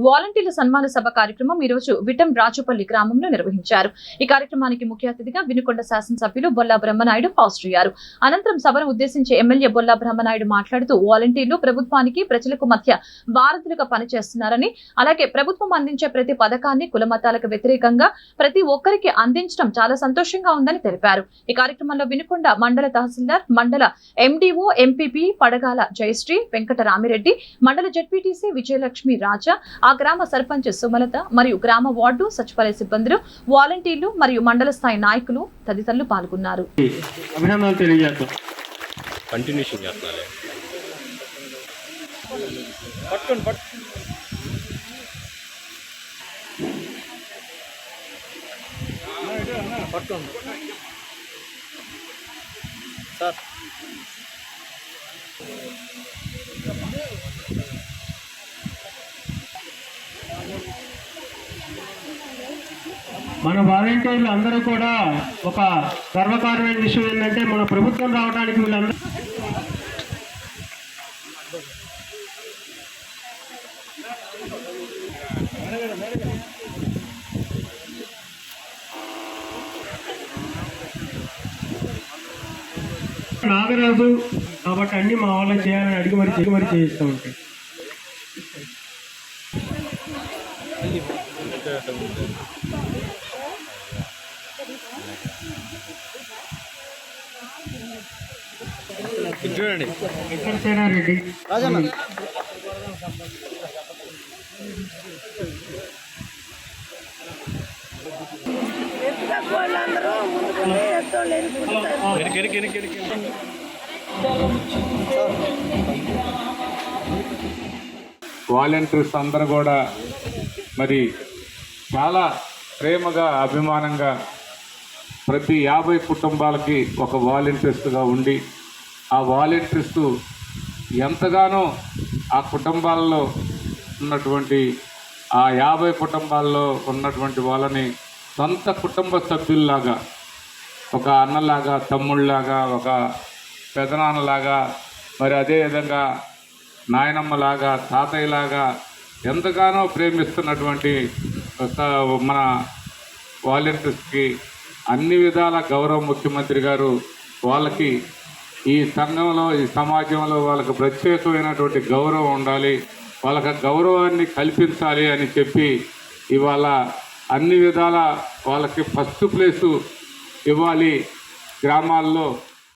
వాలంటీర్ల సన్మాన సభ కార్యక్రమం ఈ రోజు విటం రాజుపల్లి గ్రామంలో నిర్వహించారు. ఈ కార్యక్రమానికి ముఖ్య అతిథిగా వినుకొండ శాసనసభ్యులు బొల్లా బ్రహ్మనాయుడు హాజరయ్యారు. అనంతరం సభను ఉద్దేశించి ఎమ్మెల్యే బొల్లా బ్రహ్మనాయుడు మాట్లాడుతూ వాలంటీర్లు ప్రభుత్వానికి ప్రజలకు మధ్య వారధులుగా పనిచేస్తున్నారని, అలాగే ప్రభుత్వం అందించే ప్రతి పథకాన్ని కులమతాలకు వ్యతిరేకంగా ప్రతి ఒక్కరికి అందించడం చాలా సంతోషంగా ఉందని తెలిపారు. ఈ కార్యక్రమంలో వినుకొండ మండల తహసీల్దార్, మండల ఎండిఓ, ఎంపీపీ పడగాల జయశ్రీ, వెంకటరామిరెడ్డి, మండల జెడ్పీటీసీ విజయలక్ష్మి రాజా, ఆ గ్రామ సర్పంచ్ సుమలత మరియు గ్రామ వార్డు సచివాలయ సిబ్బందులు, వాలంటీర్లు మరియు మండల స్థాయి నాయకులు తదితరులు పాల్గొన్నారు. మన వాలంటీర్లు అందరూ కూడా ఒక గర్వకారమైన విషయం ఏంటంటే మన ప్రభుత్వం రావడానికి వీళ్ళందరూ నాగరాజు కాబట్టి అన్ని మా వాళ్ళకి చేయాలని అడిగి మరి చేయిస్తూ ఉంటాయి. రెడ్డి వాలంటీర్స్ అందరూ కూడా మరి చాలా ప్రేమగా, అభిమానంగా ప్రతి 50 కుటుంబాలకి ఒక వాలంటీర్స్గా ఉండి ఆ వాలంటీర్స్ ఎంతగానో ఆ కుటుంబాల్లో ఉన్నటువంటి ఆ 50 కుటుంబాల్లో ఉన్నటువంటి వాళ్ళని సొంత కుటుంబ సభ్యుల్లాగా, ఒక అన్నలాగా, తమ్ముళ్ళలాగా, ఒక పెదనాన్నలాగా, మరి అదేవిధంగా నాయనమ్మలాగా, తాతయ్యలాగా ఎంతగానో ప్రేమిస్తున్నటువంటి మన వాలంటీర్స్కి అన్ని విధాల గౌరవ ముఖ్యమంత్రి గారు వాళ్ళకి ఈ సంఘంలో, ఈ సమాజంలో వాళ్ళకి ప్రత్యేకమైనటువంటి గౌరవం ఉండాలి, వాళ్ళకి గౌరవాన్ని కల్పించాలి అని చెప్పి ఇవాళ అన్ని విధాల వాళ్ళకి ఫస్ట్ ప్లేసు ఇవ్వాలి గ్రామాల్లో